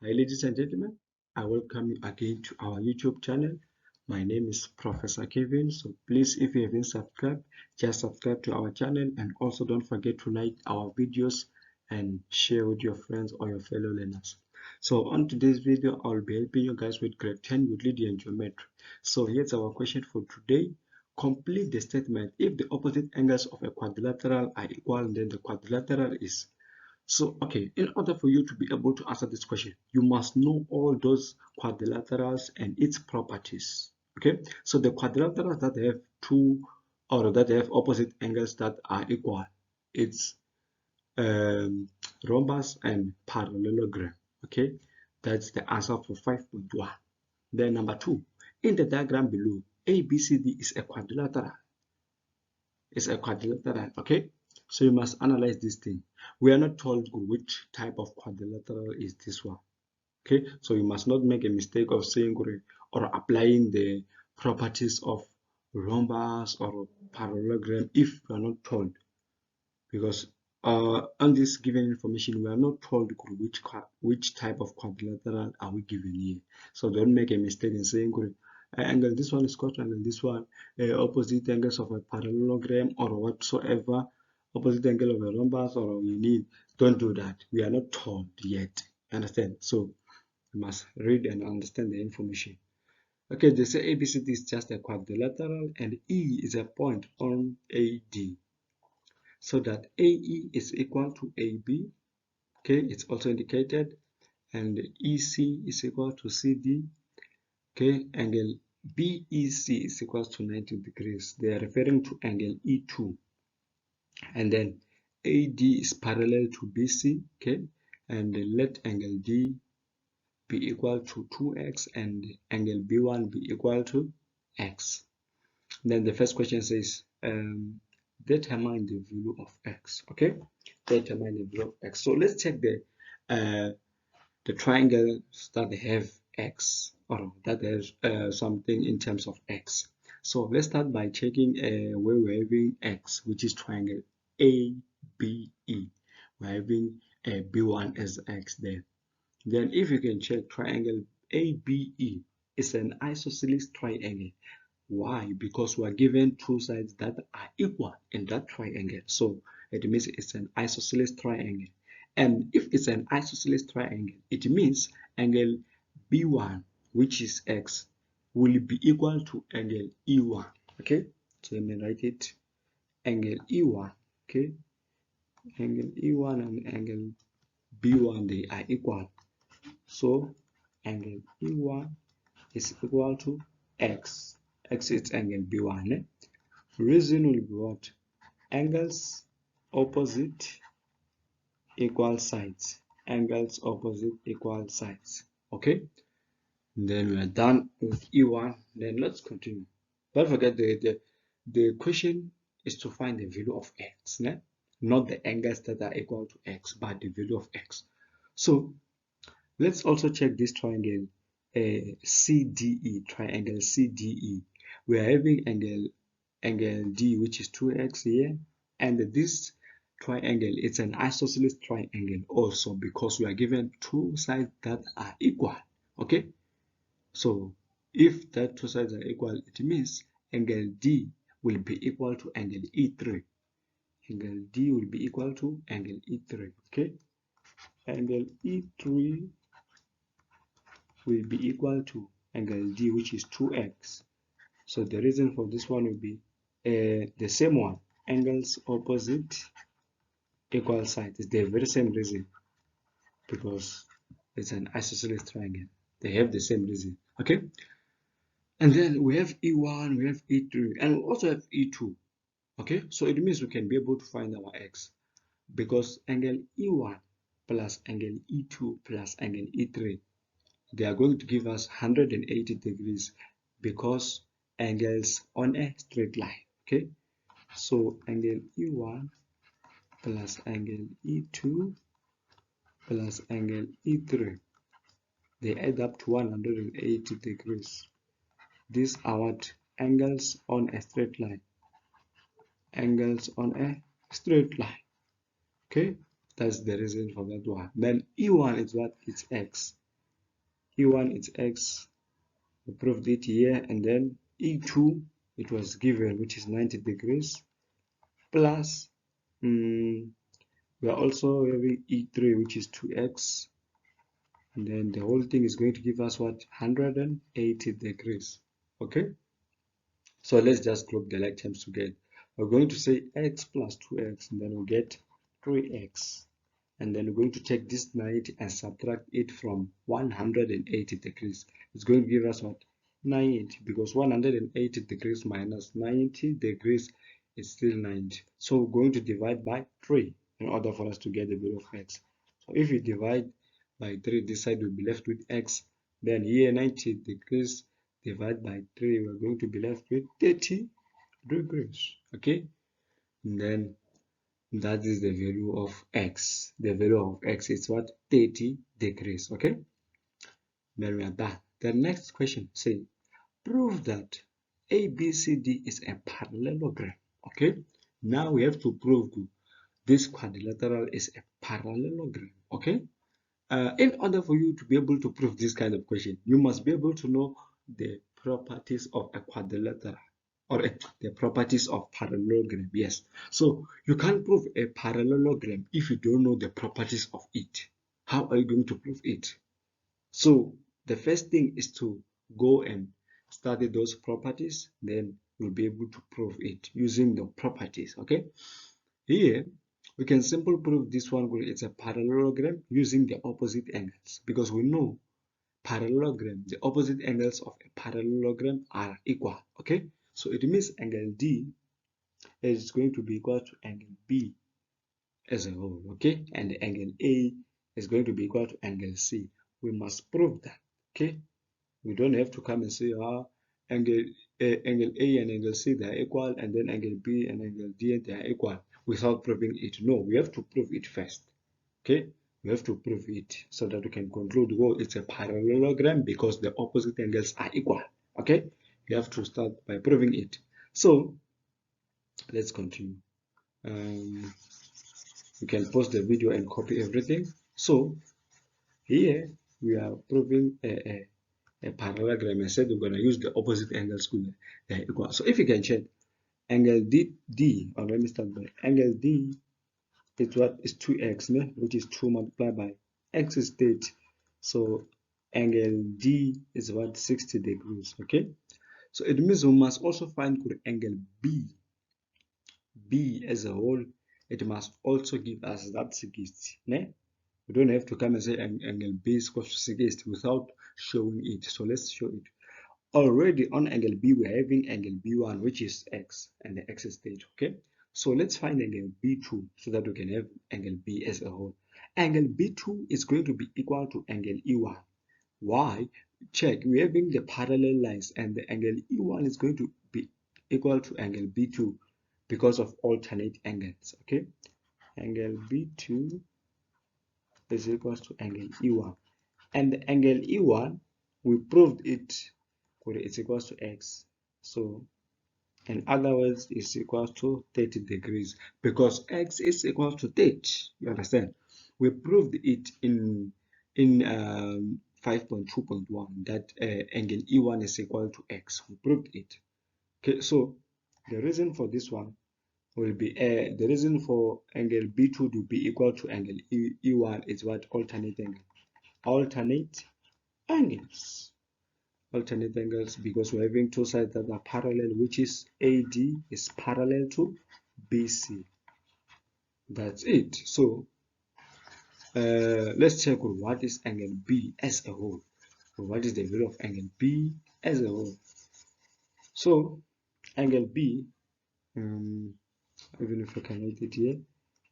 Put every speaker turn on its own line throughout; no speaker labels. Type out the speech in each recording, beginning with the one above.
Hi, ladies and gentlemen. I welcome you again to our YouTube channel. My name is Professor Kevin. So please, if you haven't subscribed, just subscribe to our channel and also don't forget to like our videos and share with your friends or your fellow learners. So on today's video, I'll be helping you guys with grade 10 Euclidean Geometry. So here's our question for today. Complete the statement. If the opposite angles of a quadrilateral are equal, then the quadrilateral is. So, okay, in order for you to be able to answer this question, you must know all those quadrilaterals and its properties. Okay, so the quadrilaterals that have two or that have opposite angles that are equal, it's rhombus and parallelogram. Okay, that's the answer for 5.1. Then number 2, in the diagram below, ABCD is a quadrilateral. It's a quadrilateral, okay? So you must analyze this thing. We are not told which type of quadrilateral is this one, okay? So you must not make a mistake of saying or applying the properties of rhombus or parallelogram if you are not told, because on this given information we are not told which type of quadrilateral are we given here. So don't make a mistake in saying angle this one is quadrilateral, this one opposite angles of a parallelogram or whatsoever, opposite angle of a rhombus or we need. Don't do that. We are not told yet. Understand? So you must read and understand the information. Okay, they say ABCD is just a quadrilateral and E is a point on AD, so that AE is equal to AB. Okay, it's also indicated, and EC is equal to CD. Okay, angle BEC is equal to 90 degrees. They are referring to angle E2. And then AD is parallel to BC. Okay, and let angle D be equal to 2x and angle B1 be equal to x. Then the first question says determine the value of x. Okay, determine the value of x. So let's check the triangles that have x or that has something in terms of x. So let's start by checking where we're having x, which is triangle ABE. We're having B1 as x there. Then if you can check triangle ABE, it's an isosceles triangle. Why? Because we are given two sides that are equal in that triangle. So it means it's an isosceles triangle. And if it's an isosceles triangle, it means angle B1, which is x, will be equal to angle E1. Okay? So let me write it. Angle E1. Okay? Angle E1 and angle B1, they are equal. So angle E1 is equal to x. X is angle B1. Reason will be what? Angles opposite equal sides. Angles opposite equal sides. Okay? Then we are done with E1. Then let's continue. Don't forget the question is to find the value of x, not the angles that are equal to x, but the value of x. So let's also check this triangle CDE, triangle CDE. We are having angle D, which is 2x here, and this triangle, it's an isosceles triangle also because we are given two sides that are equal. Okay, so if that two sides are equal, it means angle D will be equal to angle E3. Angle D will be equal to angle E3. Okay, angle E3 will be equal to angle D, which is 2x. So the reason for this one will be the same one. Angles opposite equal sides. It's the very same reason because it's an isosceles triangle. They have the same reason. Okay. And then we have E1, we have E3, and we also have E2. Okay. So it means we can be able to find our x because angle E1 plus angle E2 plus angle E3, they are going to give us 180 degrees because angles on a straight line. Okay, so angle E1 plus angle E2 plus angle E3, they add up to 180 degrees. These are what? Angles on a straight line. Angles on a straight line. Okay, that's the reason for that one. Then E1 is what? It's x. E1 is x, we proved it here, and then E2 it was given, which is 90 degrees, plus we are also having E3, which is 2x, and then the whole thing is going to give us what? 180 degrees. Okay, so let's just group the like terms together. We're going to say x plus 2x, and then we'll get 3x, and then we're going to take this 90 and subtract it from 180 degrees. It's going to give us what? 90, because 180 degrees minus 90 degrees is still 90. So we're going to divide by 3 in order for us to get the value of x. So if we divide by 3, this side will be left with x. Then here 90 degrees divided by 3, we're going to be left with 30 degrees. Okay, and then that is the value of x. The value of x is what? 30 degrees. Okay, then we are done. The next question says, prove that ABCD is a parallelogram. Okay, now we have to prove this quadrilateral is a parallelogram. Okay, in order for you to be able to prove this kind of question, you must be able to know the properties of a quadrilateral, or the properties of parallelogram. Yes, so you can't prove a parallelogram if you don't know the properties of it. How are you going to prove it? So the first thing is to go and study those properties, then you'll be able to prove it using the properties. Okay, here we can simply prove this one. It's a parallelogram using the opposite angles, because we know parallelogram, the opposite angles of a parallelogram are equal. Okay, so it means angle D is going to be equal to angle B as a whole. Okay, and the angle A is going to be equal to angle C. We must prove that. Okay, we don't have to come and say angle A and angle C, they are equal, and then angle B and angle D, they are equal, without proving it. No, we have to prove it first. Okay, we have to prove it so that we can conclude, well, it's a parallelogram because the opposite angles are equal. Okay, you have to start by proving it. So let's continue. You can pause the video and copy everything. So here we are proving a parallelogram. I said we're going to use the opposite angles, they're equal. So if you can check angle D, or let me start by angle D is what? Is 2x, which is 2 multiplied by x is 30. So angle D is what? 60 degrees. Okay, so it means we must also find angle B as a whole. It must also give us that 60. We don't have to come and say angle B is equal to 60 without showing it. So let's show it. Already on angle B, we're having angle B1, which is x, and the x is 30. Okay, so let's find angle B2 so that we can have angle B as a whole. Angle B2 is going to be equal to angle E1. Why? Check, we're having the parallel lines, and the angle E1 is going to be equal to angle B2 because of alternate angles. Okay, angle B2 is equal to angle E1, and the angle E1, we proved it, it's equal to x. So in other words, it's equal to 30 degrees because x is equal to 30. You understand? We proved it in 5.2.1 that angle E1 is equal to x. We proved it. Okay, so the reason for this one will be the reason for angle B2 to be equal to angle E1 is what? Alternate angle. Alternate angles. Alternate angles, because we're having two sides that are parallel, which is AD is parallel to BC. That's it. So let's check what is angle B as a whole. What is the value of angle B as a whole? So angle B, even if I can write it here,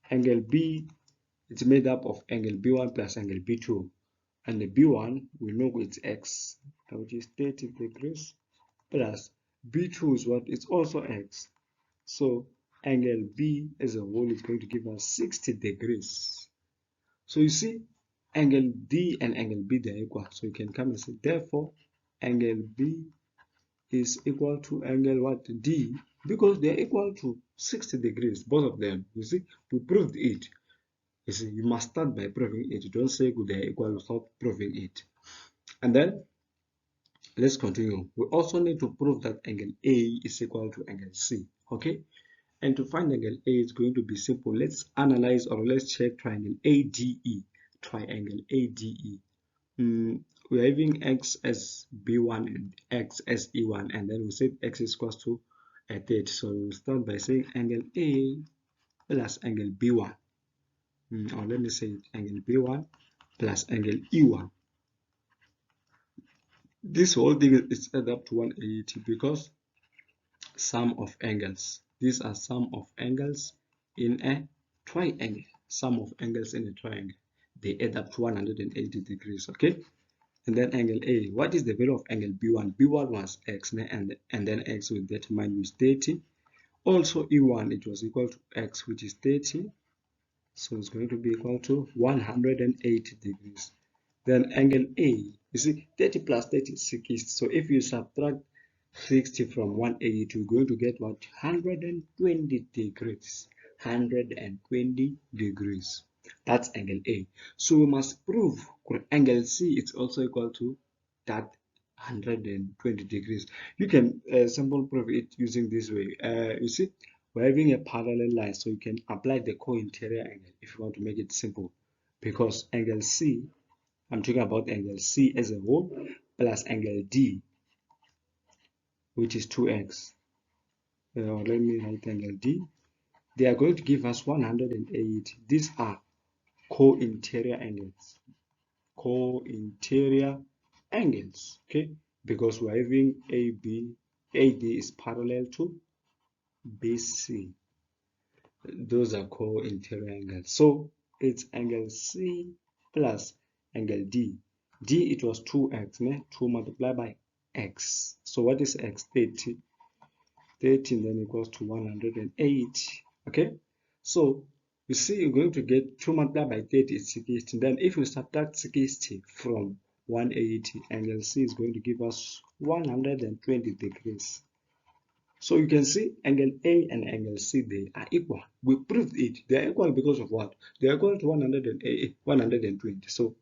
angle B is made up of angle B1 plus angle B2, and the B1 we know it's x, which is 30 degrees, plus B2 is what? It's also x. So angle B as a whole is going to give us 60 degrees. So you see, angle D and angle B, they are equal. So you can come and say, therefore, angle B is equal to angle what? D, because they are equal to 60 degrees, both of them. You see, we proved it. You see, you must start by proving it. You don't say they are equal without proving it. And then let's continue. We also need to prove that angle A is equal to angle C. Okay, and to find angle A, it's going to be simple. Let's analyze, or let's check triangle ADE. Triangle ADE. We're having x as b1 and x as e1, and then we said x is equal to a third. So we'll start by saying angle A plus angle b1, or let me say angle b1 plus angle e1. This whole thing is add up to 180 because sum of angles. These are sum of angles in a triangle. Sum of angles in a triangle. They add up to 180 degrees. Okay. And then angle A. What is the value of angle B1? B1 was x, and then x will determine with 30. Also E1, it was equal to x, which is 30. So it's going to be equal to 180 degrees. Then angle A, you see 30 plus 30 is 60. So if you subtract 60 from 180, you're going to get what? 120 degrees. 120 degrees. That's angle A. So we must prove angle C is also equal to that 120 degrees. You can simple prove it using this way. You see, we're having a parallel line, so you can apply the co-interior angle if you want to make it simple. Because angle C, I'm talking about angle C as a whole, plus angle D, which is 2x. Let me write angle D. They are going to give us 180. These are co-interior angles. Co-interior angles, okay? Because we're having AD is parallel to BC. Those are co-interior angles. So it's angle C plus angle D. D, it was 2x, 2 multiplied by x. So what is x? 30. 30 then equals to 108. Okay, so you see you're going to get 2 multiplied by 30 is 60. Then if you subtract 60 from 180, angle C is going to give us 120 degrees. So you can see angle A and angle C, they are equal. We proved it. They are equal because of what? They are equal to 120. So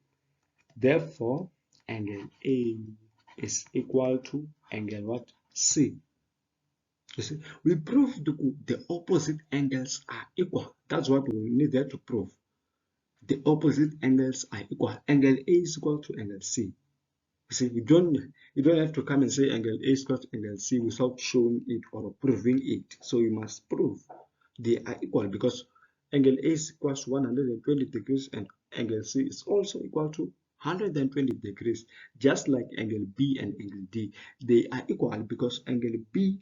therefore angle A is equal to angle what? C. You see, we proved the opposite angles are equal. That's what we needed to prove. The opposite angles are equal. Angle A is equal to angle C. You see, you don't have to come and say angle A is equal to angle C without showing it or proving it. So you must prove they are equal, because angle A is equal to 120 degrees and angle C is also equal to 120 degrees. Just like angle B and angle D, they are equal because angle B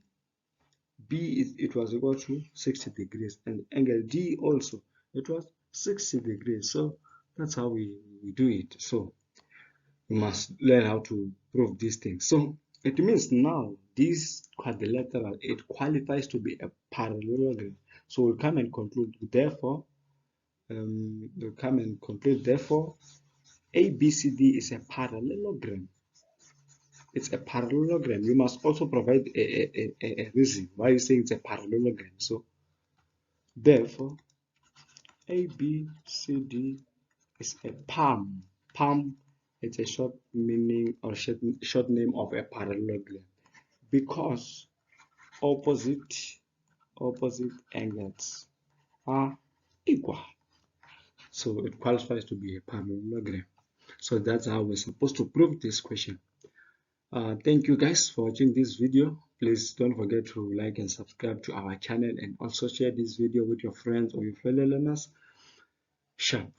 it was equal to 60 degrees, and angle D also, it was 60 degrees. So that's how we do it. So we must learn how to prove these things. So it means now this quadrilateral, it qualifies to be a parallelogram. So we'll come and conclude, therefore ABCD is a parallelogram. It's a parallelogram. You must also provide a reason why you say it's a parallelogram. So therefore ABCD is a PAM. PAM, it's a short meaning or short name of a parallelogram, because opposite angles are equal. So it qualifies to be a parallelogram. So that's how we're supposed to prove this question. Thank you guys for watching this video. Please don't forget to like and subscribe to our channel, and also share this video with your friends or your fellow learners. Sharp.